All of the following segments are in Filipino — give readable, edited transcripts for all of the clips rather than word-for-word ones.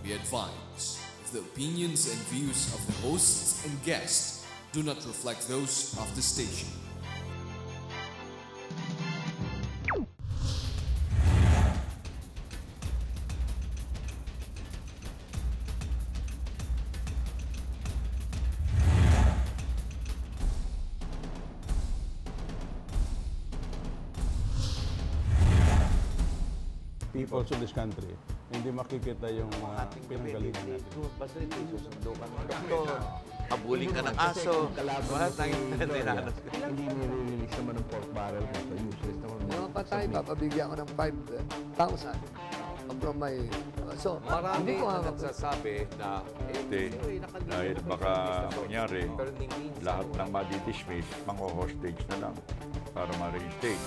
Be advised, the opinions and views of the hosts and guests do not reflect those of the station. People of this country, hindi makikita yung pinanggalingan natin. Basta ito, susundo ka ng doktor, habulin ka ng aso, lahat ng tinanas ka. Hindi nire-release naman ng pork barrel kasi useless naman. Yung patay, papabigyan ko ng 5,000 from my... So, Marami na nagsasabi na Hindi. Dahil baka kunyari, lahat ng madidismiss, mang-hostage na lang para ma-reinstate.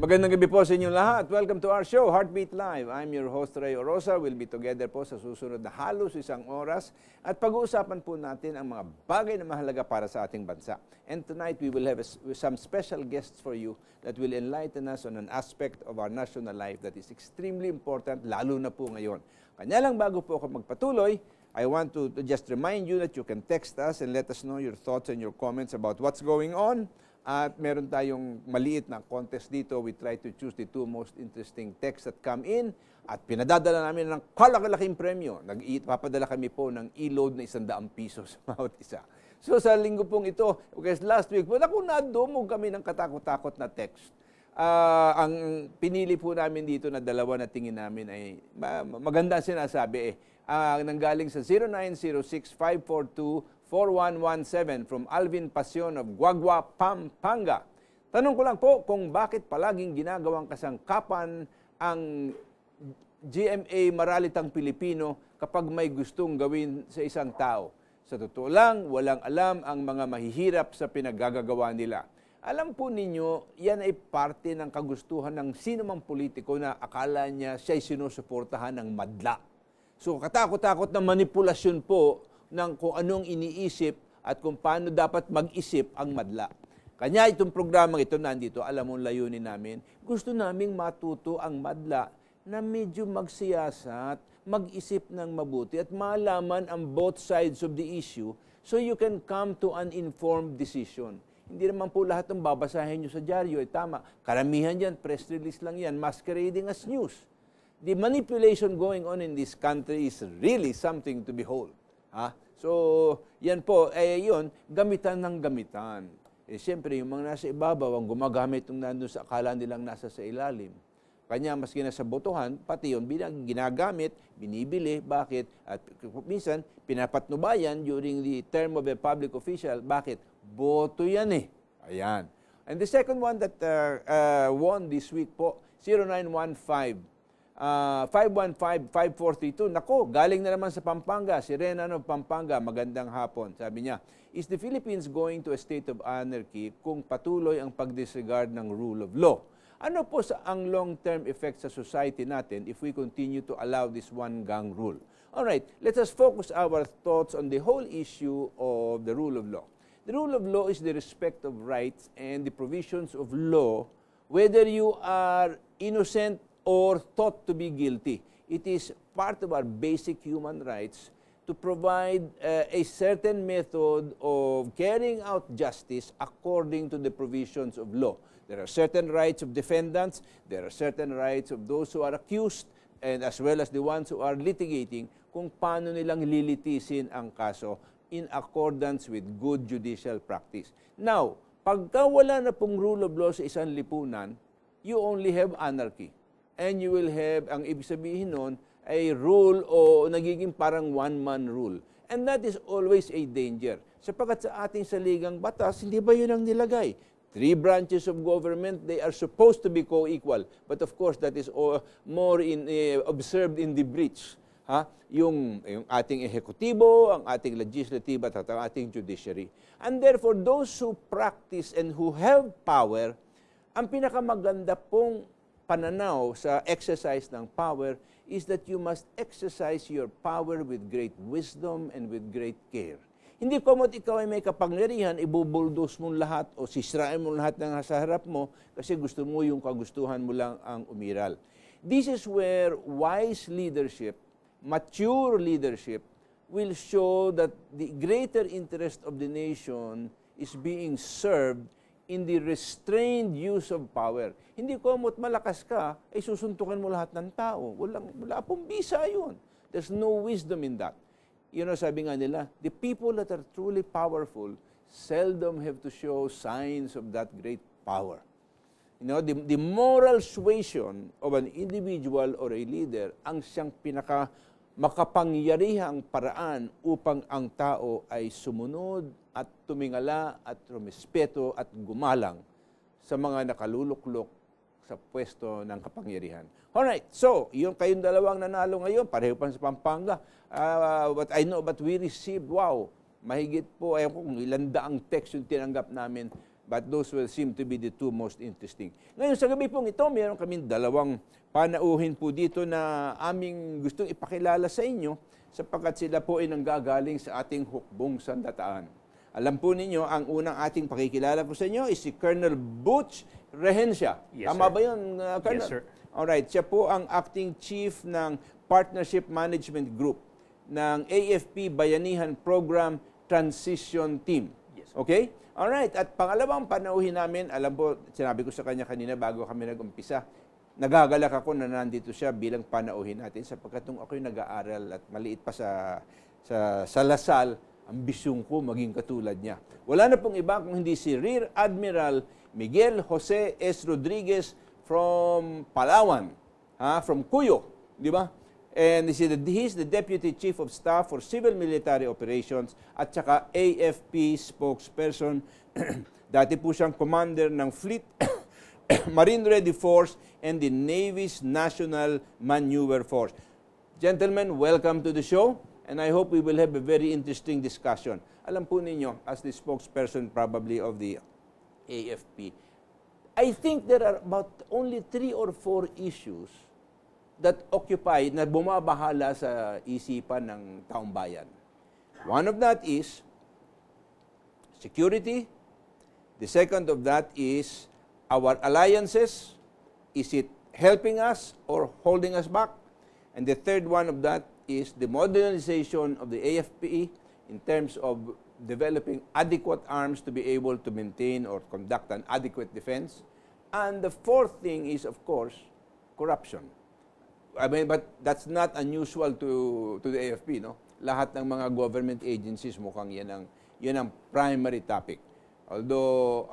Magandang gabi po sa inyong lahat. Welcome to our show, Heartbeat Live. I'm your host, Ray Orosa. We'll be together po sa susunod na halos isang oras at pag-uusapan po natin ang mga bagay na mahalaga para sa ating bansa. And tonight, we will have some special guests for you that will enlighten us on an aspect of our national life that is extremely important, lalo na po ngayon. Kanya lang bago po ako magpatuloy, I want to just remind you that you can text us and let us know your thoughts and your comments about what's going on. At meron tayong maliit na contest dito. We try to choose the 2 most interesting texts that come in. At pinadadala namin ng kalaki-laking premyo. Papadala kami po ng e-load na 100 piso sa bawat isa. So sa linggo pong ito, because last week po, nadumog kami ng katakot-takot na text. Ang pinili po namin dito na dalawa na tingin namin ay maganda sinasabi nanggaling sa 0906-542-4117 from Alvin Pasion of Guagua, Pampanga. Tanong ko lang po kung bakit palaging ginagawang kasangkapan ang GMA Maralitang Pilipino kapag may gustong gawin sa isang tao. Sa totoo lang, walang alam ang mga mahihirap sa pinaggagawa nila. Alam po ninyo, yan ay parte ng kagustuhan ng sino mang politiko na akala niya siya'y sinusuportahan ng madla. So katakot-takot na manipulasyon po ng kung anong iniisip at kung paano dapat mag-isip ang madla. Kanya itong programang ito nandito, alam mo layunin namin, gusto naming matuto ang madla na medyo magsiyasat, mag-isip ng mabuti at malaman ang both sides of the issue so you can come to an informed decision. Hindi naman po lahat ng babasahin nyo sa dyaryo ay tama. Karamihan yan, press release lang yan, masquerading as news. The manipulation going on in this country is really something to behold. So, yan po, yun, gamitan ng gamitan. Siyempre, yung mga nasa ibabaw, ang gumagamit ng nandun sa akala nilang nasa sa ilalim. Kanya, maski na sa botohan, pati yun, ginagamit, binibili, bakit? At minsan, pinapatnubayan during the term of a public official, bakit? Boto yan Ayan. And the second one that won this week po, 0915. 515-5432. Nako, galing na naman sa Pampanga. Si Renan of Pampanga, magandang hapon. Sabi niya, is the Philippines going to a state of anarchy kung patuloy ang pag-disregard ng rule of law? Ano po ang long-term effect sa society natin if we continue to allow this one-gang rule? Alright, let us focus our thoughts on the whole issue of the rule of law. The rule of law is the respect of rights and the provisions of law, whether you are innocent or thought to be guilty. It is part of our basic human rights to provide a certain method of carrying out justice according to the provisions of law. There are certain rights of defendants, there are certain rights of those who are accused, and as well as the ones who are litigating, kung paano nilang lilitisin ang kaso in accordance with good judicial practice. Now, pagka wala na pong rule of law sa isang lipunan, you only have anarchy. And you will have, ang ibig sabihin nun, a rule o nagiging parang one-man rule. And that is always a danger. Sapagkat sa ating saligang batas, hindi ba yun ang nilagay? 3 branches of government, they are supposed to be co-equal. But of course, that is more observed in the breach. Yung ating ehekutibo, ang ating legislative at ang ating judiciary. And therefore, those who practice and who have power, ang pinakamaganda pong pananaw sa exercise ng power is that you must exercise your power with great wisdom and with great care. Hindi komot ikaw ay may kapangyarihan, ibubuldos mo lahat o sisirain mo lahat ng nasa harap mo kasi gusto mo yung kagustuhan mo lang ang umiral. This is where wise leadership, mature leadership, will show that the greater interest of the nation is being served in the restrained use of power. Hindi komot malakas ka, ay susuntukan mo lahat ng tao. Wala pong bisa yun. There's no wisdom in that. You know, sabi nga nila, the people that are truly powerful seldom have to show signs of that great power. You know, the moral suasion of an individual or a leader ang siyang makapangyarihang paraan upang ang tao ay sumunod at tumingala at rumispeto at gumalang sa mga nakaluluklok sa pwesto ng kapangyarihan. Alright, so, yung kayong dalawang nanalo ngayon, pareho pa sa Pampanga. What I know, but we received, wow, mahigit po, ayaw ko kung ilang daang text yung tinanggap namin, but those will seem to be the two most interesting. Ngayon, sa gabi pong ito, meron kami dalawang panauhin po dito na aming gustong ipakilala sa inyo sapagkat sila po ay nanggagaling sa ating hukbong sandataan. Alam po ninyo, ang unang ating pakikilala po sa inyo is si Colonel Butch Rehencia. Yes, Tama sir. ba yun, Colonel? Yes, sir. Alright, siya po ang acting chief ng Partnership Management Group ng AFP Bayanihan Program Transition Team. Yes, sir. Okay? Alright, at pangalawang panauhin namin, alam po, sinabi ko sa kanya kanina bago kami nag-umpisa, nagagalak ako na nandito siya bilang panauhin natin sapagkat nung ako'y nag-aaral at maliit pa sa Lasal, ambisyong ko maging katulad niya. Wala na pong iba kung hindi si Rear Admiral Miguel Jose S. Rodriguez from Palawan, from Cuyo, di ba? And he's the Deputy Chief of Staff for Civil Military Operations at saka AFP spokesperson. Dati po siyang commander ng Fleet Marine Ready Force and the Navy's National Maneuver Force. Gentlemen, welcome to the show and I hope we will have a very interesting discussion. Alam po ninyo, as the spokesperson probably of the AFP, I think there are about only 3 or 4 issues that occupy, na bumabahala sa isipan ng taong bayan. One of that is security. The second of that is our alliances. Is it helping us or holding us back? And the third one of that is the modernization of the AFP in terms of developing adequate arms to be able to maintain or conduct an adequate defense. And the fourth thing is, of course, corruption. I mean, but that's not unusual to the AFP, no? Lahat ng mga government agencies mukhang yan ang primary topic. Although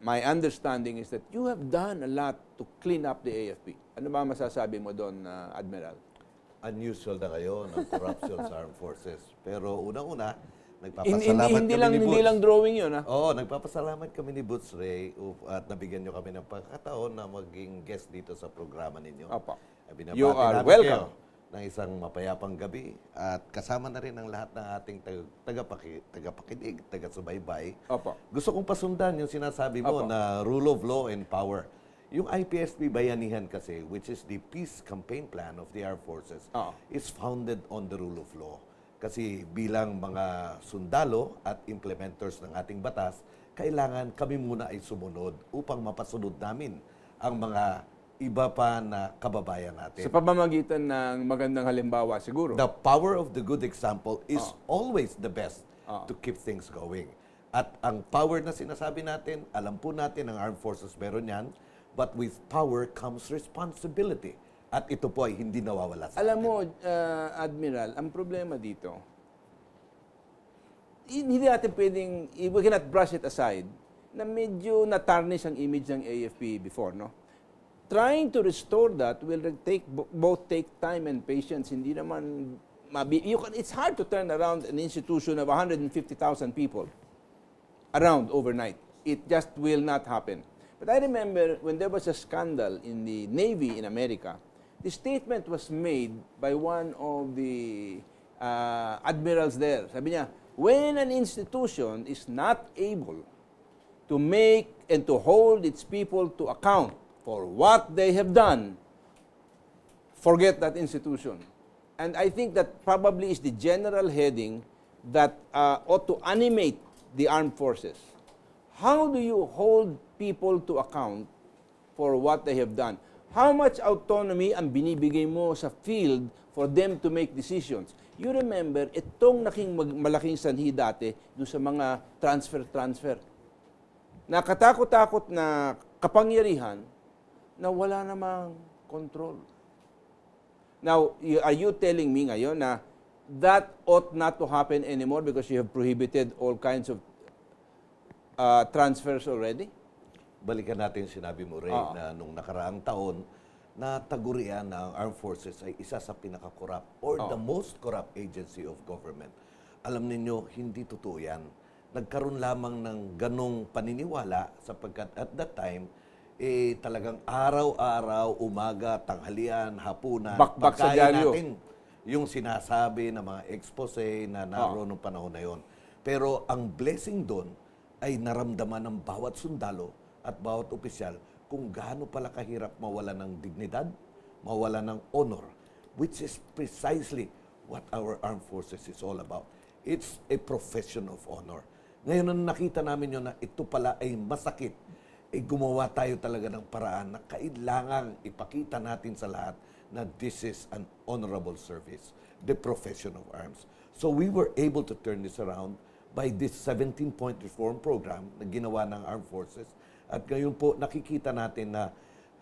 my understanding is that you have done a lot to clean up the AFP. Ano ba masasabi mo doon, Admiral? Unusual na kayo ng corruption sa armed forces. Pero unang-una, nagpapasalamat hindi lang drawing yun, ha? Oo, nagpapasalamat kami ni Butch Ray at nabigyan nyo kami ng pagkakataon na maging guest dito sa programa ninyo. Opo. Binabati You are namin welcome. kayo ng isang mapayapang gabi at kasama na rin ang lahat ng ating tagapakinig, taga-subaybay. Opo. Gusto kong pasundan yung sinasabi mo na rule of law and power. Yung IPSP Bayanihan kasi, which is the peace campaign plan of the Armed Forces, is founded on the rule of law. Kasi bilang mga sundalo at implementers ng ating batas, kailangan kami muna ay sumunod upang mapasunod namin ang mga iba pa na kababayan natin. Sa pamamagitan ng magandang halimbawa siguro. The power of the good example is always the best to keep things going. At ang power na sinasabi natin, alam po natin ang armed forces meron yan, but with power comes responsibility. At ito po ay hindi nawawala sa Alam atin. mo, Admiral, ang problema dito, hindi natin pwedeng, we cannot brush it aside, na medyo na-tarnish ang image ng AFP before, no? Trying to restore that will both take time and patience. Hindi naman, it's hard to turn around an institution of 150,000 people around overnight. It just will not happen. But I remember when there was a scandal in the Navy in America, the statement was made by one of the admirals there. Sabi niya, when an institution is not able to make and to hold its people to account for what they have done, forget that institution. And I think that probably is the general heading that ought to animate the armed forces. How do you hold people to account for what they have done? How much autonomy ang binibigay mo sa field for them to make decisions? You remember, itong malaking sanhi dati doon sa mga transfer. Nakatakot-takot na kapangyarihan na wala namang control. Now, are you telling me ngayon na that ought not to happen anymore because you have prohibited all kinds of transfers already? Balikan natin yung sinabi mo, Ray, na nung nakaraang taon, na tagurian na ang armed forces ay isa sa pinaka-corrupt or the most corrupt agency of government. Alam ninyo, hindi totoo yan. Nagkaroon lamang ng ganong paniniwala sapagkat at that time, talagang araw-araw, umaga, tanghalian, hapunan, Bakbak sa dyaryo. natin yung sinasabi ng mga expose na naroon ng panahon na yon. Pero ang blessing doon ay naramdaman ng bawat sundalo at bawat opisyal kung gaano pala kahirap mawala ng dignidad, mawala ng honor, which is precisely what our armed forces is all about. It's a profession of honor. Ngayon, nang nakita namin yun na ito pala ay masakit, gumawa tayo talaga ng paraan na kailangang ipakita natin sa lahat na this is an honorable service, the profession of arms. So we were able to turn this around by this 17-point reform program na ginawa ng armed forces. At ngayon po, nakikita natin na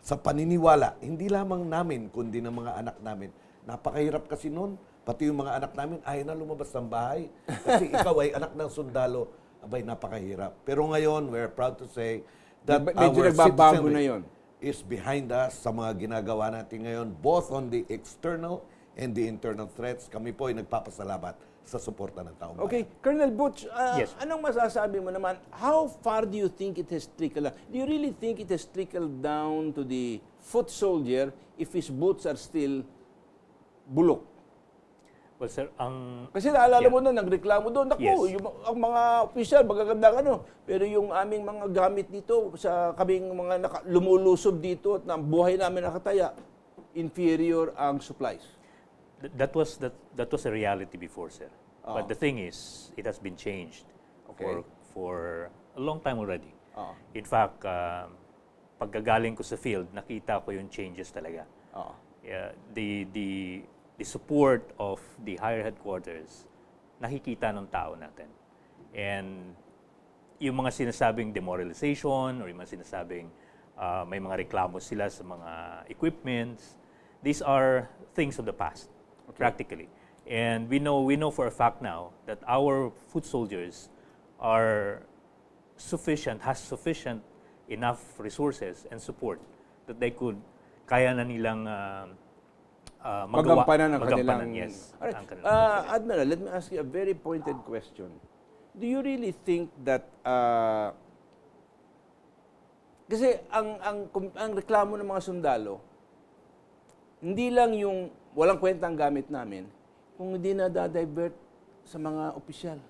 sa paniniwala, hindi lamang namin, kundi ng mga anak namin. Napakahirap kasi noon, pati yung mga anak namin, ayaw na lumabas ng bahay. Kasi ikaw ay anak ng sundalo, abay, napakahirap. Pero ngayon, we're proud to say that our citizenry is behind us sa mga ginagawa natin ngayon, both on the external and the internal threats. Kami po ay nagpapasalamat sa suporta ng taong bayan. Okay, Colonel Butch, Yes. anong masasabi mo naman? How far do you think it has trickled down? Do you really think it has trickled down to the foot soldier if his boots are still bulok? Well, sir, Kasi naalala mo na, nagreklamo doon. Naku, ang mga opisyal, magagandang pero yung aming mga gamit dito, sa kaming mga lumulusob dito at ang buhay namin nakataya, inferior ang supplies. that was a reality before, sir. But the thing is, it has been changed for a long time already. In fact, pagkagaling ko sa field, nakita ko yung changes talaga. The support of the higher headquarters, nakikita ng tao natin. And yung mga sinasabing demoralization or yung mga sinasabing may mga reklamo sila sa mga equipments, these are things of the past. Practically. And we know for a fact now that our foot soldiers has sufficient enough resources and support that they could kaya na nilang magampanan ang kanilang... Yes. Right. Admiral, let me ask you a very pointed question. Do you really think that kasi ang reklamo ng mga sundalo, hindi lang yung walang kwenta ang gamit namin, kung hindi na da-divert sa mga opisyal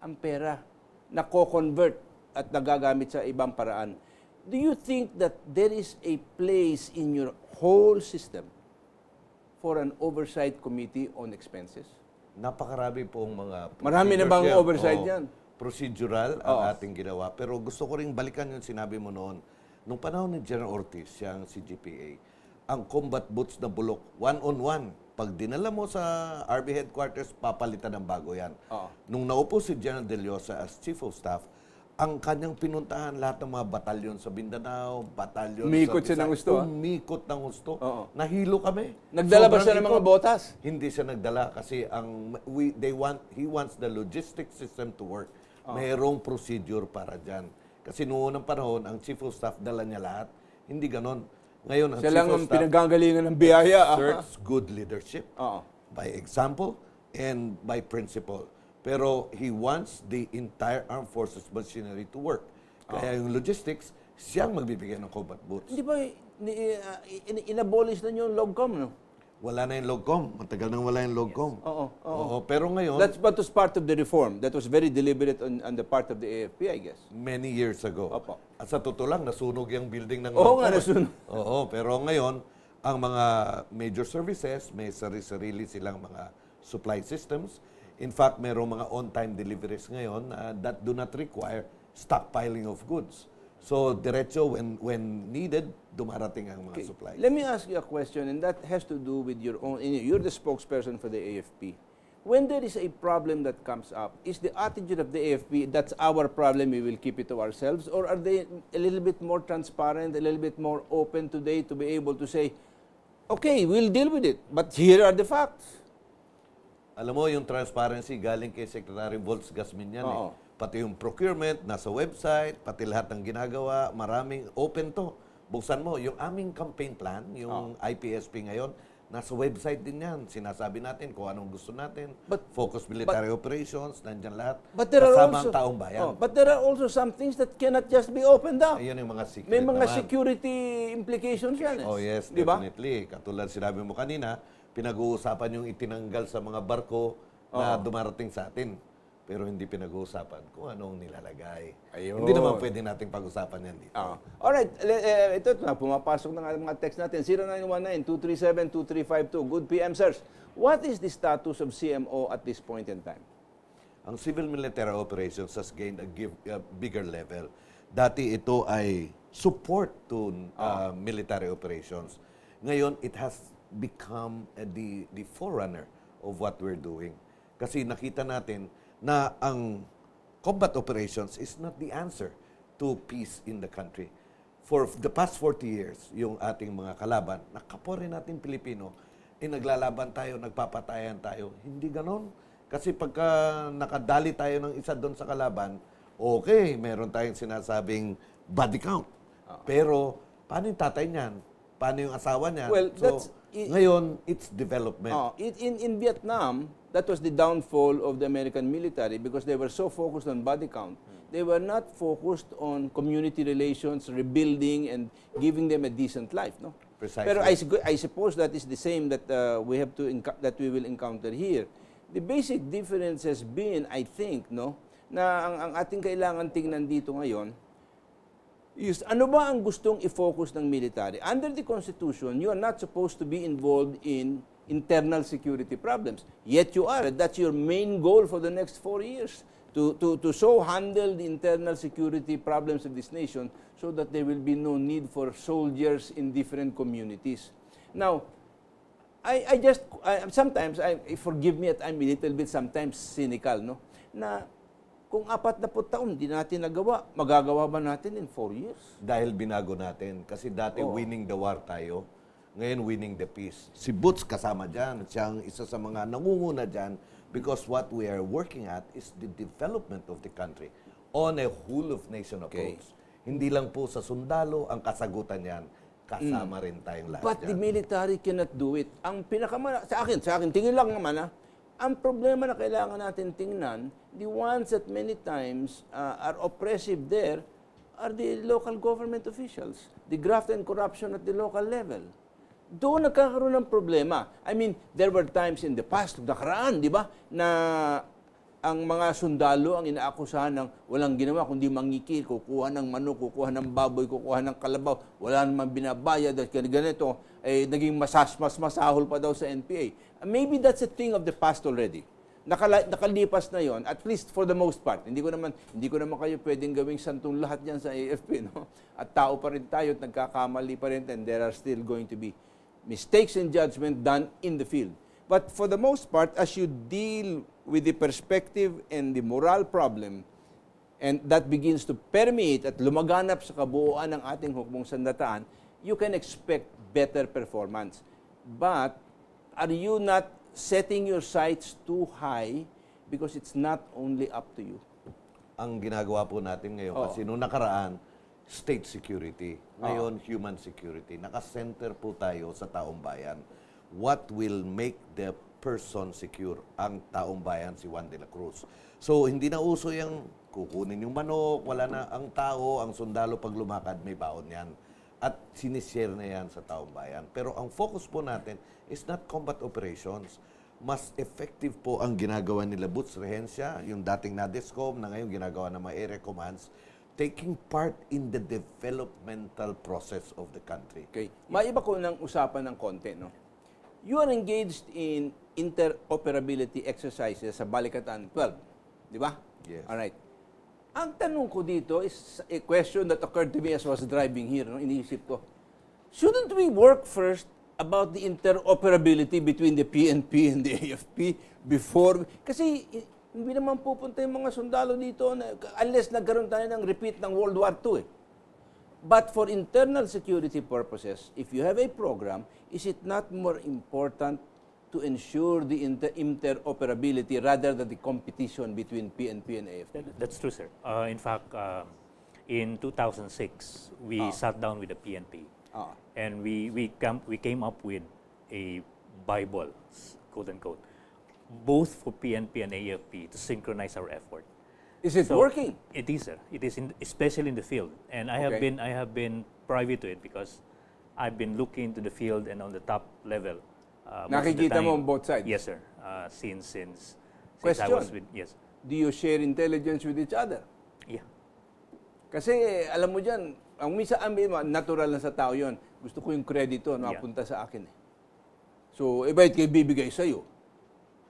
ang pera, nako-convert at nagagamit sa ibang paraan. Do you think that there is a place in your whole system for an oversight committee on expenses? Napakarami pong mga... Marami na bang oversight yan? Procedural ang ating ginawa. Pero gusto ko ring balikan yung sinabi mo noon. Nung panahon ni General Ortiz, siyang CGPA, ang combat boots na bulok, one-on-one. Pag dinala mo sa RB headquarters, papalitan ng bago yan. Nung naupo si General De Leosa as Chief of Staff, ang kanyang pinuntahan lahat ng mga batalyon sa Mindanao, batalyon umikot sa siya ng gusto. Umikot ng gusto. Nahilo kami. Nagdala ba Sobrang siya ng mga ikot. botas? Hindi siya nagdala kasi he wants the logistic system to work. Mayroong procedure para dyan. Kasi noong unang panahon, ang Chief of Staff dala niya lahat. Hindi ganon. Ngayon, ang Siya Chief lang of ang Staff pinagagalingan ng biyaya. exerts good leadership by example and by principle. Pero he wants the entire armed forces machinery to work. Kaya yung logistics, siyang magbibigay ng combat boots. Hindi ba inabolish na yung LOGCOM, no? Wala na yung Logcom. Matagal nang wala yung Logcom. Oo. Pero ngayon, That was part of the reform. That was very deliberate on the part of the AFP, I guess. many years ago. Opo. At sa totoo lang, nasunog yung building ng Oo Logcom. nga, nasunog. Oo, pero ngayon, ang mga major services, may sarili silang mga supply systems. In fact, mayroong mga on-time deliveries ngayon that do not require stockpiling of goods. So, diretso, when needed, dumarating ang mga supplies. Let me ask you a question, and that has to do with your own. You're the spokesperson for the AFP. When there is a problem that comes up, is the attitude of the AFP, that's our problem, we will keep it to ourselves? Or are they a little bit more transparent, a little bit more open today to be able to say, okay, we'll deal with it, but here are the facts? Alam mo, yung transparency galing kay Secretary Volz Gasmin yan. Pati yung procurement, nasa website, pati lahat ng ginagawa, maraming open to. Buksan mo, yung aming campaign plan, yung IPSP ngayon, nasa website din yan. Sinasabi natin kung anong gusto natin. Focus military operations, nandyan lahat. Kasama ang taong bayan. But there are also some things that cannot just be opened up. Ayan yung mga secret May mga naman. security implications yan. Oh yes, diba? definitely. Katulad sinabi mo kanina, pinag-uusapan yung itinanggal sa mga barko na dumarating sa atin. Pero hindi pinag-uusapan kung anong nilalagay. Ayun. Hindi naman pwede nating pag-usapan yan dito. Alright, ito na, pumapasok na nga mga text natin. 0919-237-2352. Good PM, sirs. What is the status of CMO at this point in time? Ang civil military operations has gained a bigger level. Dati ito ay support to military operations. Ngayon, it has become the forerunner of what we're doing. Kasi nakita natin na ang combat operations is not the answer to peace in the country. For the past 40 years, yung ating mga kalaban, nakapwa rin natin Pilipino, naglalaban tayo, nagpapatayan tayo. Hindi ganon. Kasi pagka nakadali tayo ng isa doon sa kalaban, okay, meron tayong sinasabing body count. Pero, paano yung tatay niyan? Paano yung asawa niyan? Well, ngayon, it's development. In Vietnam, that was the downfall of the American military because they were so focused on body count. They were not focused on community relations, rebuilding, and giving them a decent life. No? Precisely. Pero I suppose that is the same that we we will encounter here. The basic difference has been, I think, no, na ang ating kailangan tingnan dito ngayon is ano ba ang gustong i-focus ng military? Under the Constitution, you are not supposed to be involved in internal security problems. Yet you are. That's your main goal for the next 4 years. To so handle the internal security problems of this nation so that there will be no need for soldiers in different communities. Now, sometimes, forgive me, I'm a little bit sometimes cynical, no? Na kung 40 taon, di natin nagawa, magagawa ba natin in 4 years? Dahil binago natin. Kasi dati winning the war tayo, ngayon winning the peace. Si Boots kasama dyan. Siyang isa sa mga nangunguna dyan because what we are working at is the development of the country on a whole-of-nation approach. Hindi lang po sa sundalo ang kasagutan yan. Kasama rin tayong lahat But dyan. the military cannot do it. Ang sa akin, tingin lang naman ang problema na kailangan natin tingnan, the ones that many times are oppressive there are the local government officials. The graft and corruption at the local level. Doon nagkakaroon ng problema. I mean, there were times in the past, nakaraan, di ba, na ang mga sundalo ang inaakusahan ng walang ginawa kundi mangikil, kukuha ng manok, kukuha ng baboy, kukuha ng kalabaw, wala namang binabayad at ganito, naging mas masahol pa daw sa NPA. Maybe that's a thing of the past already. Nakalipas na yon, at least for the most part. Hindi ko naman kayo pwedeng gawing santong lahat diyan sa AFP, no? At tao pa rin tayo at nagkakamali pa rin, and there are still going to be mistakes in judgment done in the field. But for the most part, as you deal with the perspective and the moral problem, and that begins to permeate at lumaganap sa kabuuan ng ating hukbong sandataan, you can expect better performance. But are you not setting your sights too high because it's not only up to you? Ang ginagawa po natin ngayon, kasi noong nakaraan, state security. Ngayon, human security. Naka-center po tayo sa taong bayan. What will make the person secure? Ang taong bayan, si Juan de la Cruz. So, hindi na uso yung kukunin yung manok, wala na ang tao, ang sundalo pag lumakad, may baon yan. at sinishare na yan sa taong bayan. Pero ang focus po natin is not combat operations. Mas effective po ang ginagawa nila Boots Rehencia, yung dating NADESCOM na ngayon ginagawa ng mga area commands, taking part in the developmental process of the country. Okay. Maiba ko ng usapan ng konti, no? You are engaged in interoperability exercises sa Balikatan 12, di ba? Yes. All right. Ang tanong ko dito is a question that occurred to me as I was driving here, no? Iniisip ko, shouldn't we work first about the interoperability between the PNP and the AFP before? Kasi hindi naman pupunta yung mga sundalo dito unless nagkaroon tayo ng repeat ng World War II. But for internal security purposes, if you have a program, is it not more important to ensure the interoperability rather than the competition between PNP and AFP? That's true, sir. In fact, in 2006, we sat down with the PNP. And we came up with a Bible, quote unquote, both for PNP and AFP to synchronize our effort. Is it working? It is, sir. It is, especially in the field. And I have been privy to it because I've been looking to the field and on the top level. Nakikita mo on both sides? Yes, sir. Since Question. I was with, yes. Do you share intelligence with each other? Yeah. Kasi alam mo dyan, ang misa natural lang sa tao yon. Gusto ko yung kredito na mapunta sa akin. So, bakit kayo bibigay sa'yo?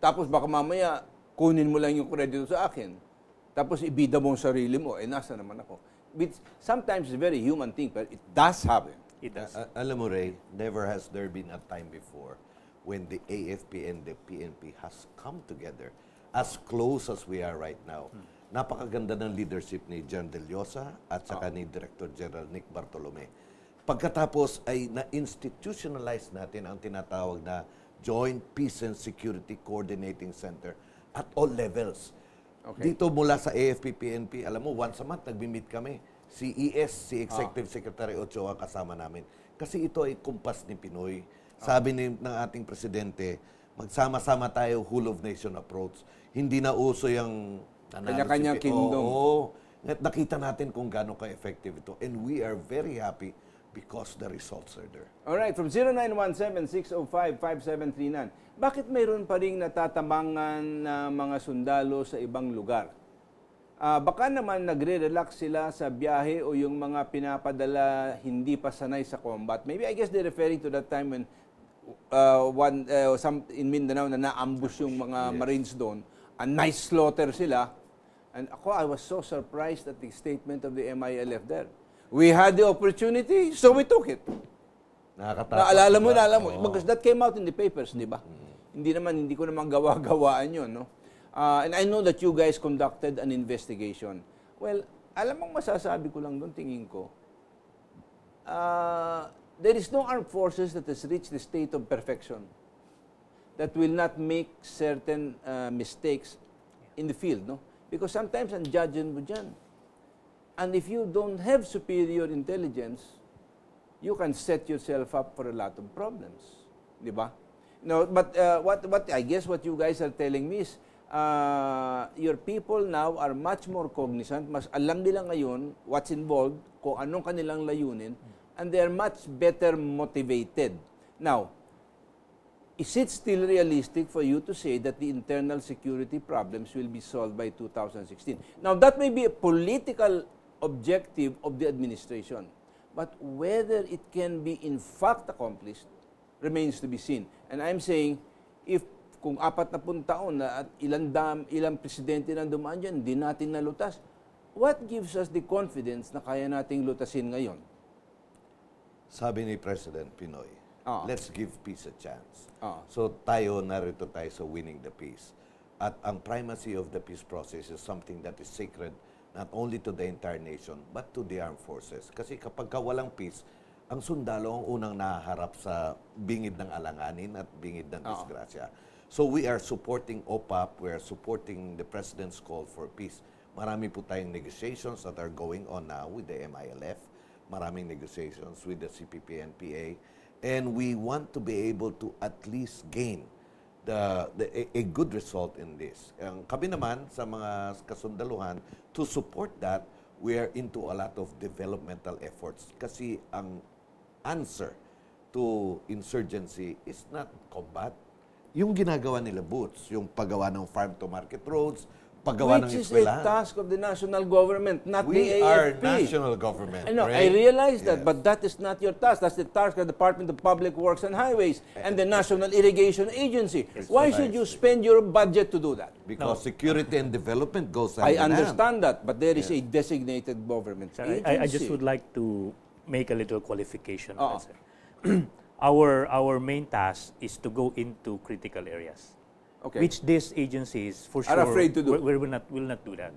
Tapos baka mamaya, kunin mo lang yung kredito sa akin. Tapos ibida mo ang sarili mo, nasa naman ako. Sometimes it's a very human thing, but it does happen. It does. Alam mo, Ray, never has there been a time before when the AFP and the PNP has come together as close as we are right now. Napakaganda ng leadership ni John Del Llosa at saka ni Director General Nick Bartolome. Pagkatapos ay na-institutionalize natin ang tinatawag na Joint Peace and Security Coordinating Center at all levels. Okay. Dito mula sa AFP, PNP, alam mo, once a month nagmi-meet kami. Si Executive Secretary Ochoa kasama namin. Kasi ito ay kumpas ni Pinoy. Sabi ng ating presidente, magsama-sama tayo, whole of nation approach. Hindi na uso yung kanya-kanya kingdom. Oo. Nakita natin kung gaano ka-effective ito. And we are very happy because the results are there. Alright, from 0917-605-5739, bakit mayroon pa rin natatabangan na mga sundalo sa ibang lugar? Baka naman nagre-relax sila sa biyahe o yung mga pinapadala hindi pa sanay sa combat. Maybe I guess they're referring to that time when in Mindanao na na-ambush yung mga Marines doon. A nice slaughter sila. And ako, I was so surprised at the statement of the MILF there. We had the opportunity, so we took it. Naalala mo, because that came out in the papers, di ba? Hindi ko naman gawa-gawaan yun, no? And I know that you guys conducted an investigation. Well, alam mong masasabi ko lang doon, tingin ko, there is no armed forces that has reached the state of perfection that will not make certain mistakes in the field, no? Because sometimes ang judging mo dyan. And if you don't have superior intelligence, you can set yourself up for a lot of problems. Di ba? No, but what I guess what you guys are telling me is your people now are much more cognizant, mas alam nila ngayon what's involved, kung anong kanilang layunin, and they are much better motivated. Now, is it still realistic for you to say that the internal security problems will be solved by 2016? Now, that may be a political objective of the administration, but whether it can be in fact accomplished remains to be seen. And I'm saying, if kung 40 taon na at ilang presidente na dumaan dyan, hindi natin nalutas, what gives us the confidence na kaya nating lutasin ngayon? Sabi ni President Pinoy, let's give peace a chance. So narito tayo sa winning the peace. At ang primacy of the peace process is something that is sacred not only to the entire nation, but to the armed forces. Kasi kapag walang peace, ang sundalo ang unang nahaharap sa bingid ng alanganin at bingid ng disgrasya. So we are supporting OPAP, we are supporting the President's call for peace. Marami po tayong negotiations that are going on now with the MILF, maraming negotiations with the CPP-NPA, and we want to be able to at least gain a good result in this. Kami naman sa mga kasundaluhan, to support that, we are into a lot of developmental efforts. Kasi ang answer to insurgency is not combat. Yung ginagawa nila Boots, yung paggawa ng farm-to-market roads, paggawa ng Which is a eskwelahan. task of the national government, not the We AFP. are national government. I know, right? I realize that, Yes. but that is not your task. That's the task of the Department of Public Works and Highways and the National Irrigation Agency. Why should you spend your budget to do that? Because security and development goes hand I in hand. understand that, but there is a designated government Sir, agency. I just would like to make a little qualification on Oo. that, sir. Our main task is to go into critical areas, Okay. which these agencies for Are sure afraid to do. will not do that.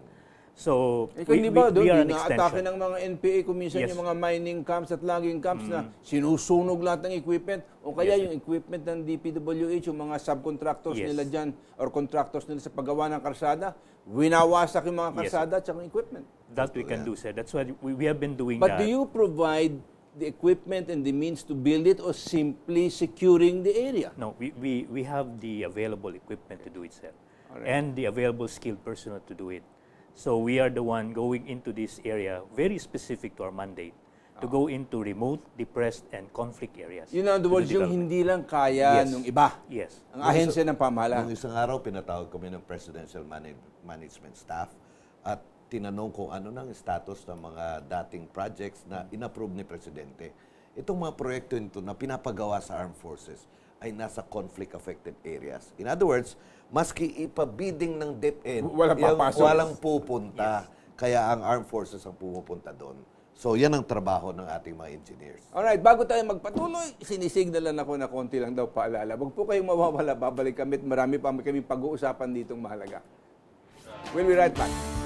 So Kung di ba, doon, we are an inaatake extension. ng mga NPA kung minsan Yes. yung mga mining camps at logging camps na sinusunog lahat ng equipment o kaya yung equipment ng DPWH, yung mga subcontractors Yes. nila dyan or contractors nila sa paggawa ng karsada, winawasak yung mga Yes, karsada at saka yung equipment. That we can do, sir. That's why we have been doing But that. do you provide the equipment and the means to build it or simply securing the area? No, we have the available equipment to do it, sir, and the available skilled personnel to do it. So we are the one going into this area, very specific to our mandate, to go into remote, depressed, and conflict areas. In other to do words, yung development. hindi lang kaya Yes. nung iba, Yes. ang ahensya ng Nung pamahalaan. isang araw, pinatawag kami ng Presidential Management Staff at tinanong kung ano nang status ng mga dating projects na inapprove ni Presidente. Itong mga proyekto ito na pinapagawa sa Armed Forces ay nasa conflict-affected areas. In other words, maski ipabidding ng DepEd, Walang papasok. walang pupunta. Kaya ang Armed Forces ang pumupunta doon. So, yan ang trabaho ng ating mga engineers. Alright, bago tayo magpatuloy, sinisignalan ako na konti lang daw paalala. Huwag po kayong mawawala, babalik kami at marami pa kami pag-uusapan ditong mahalaga. We'll be right back.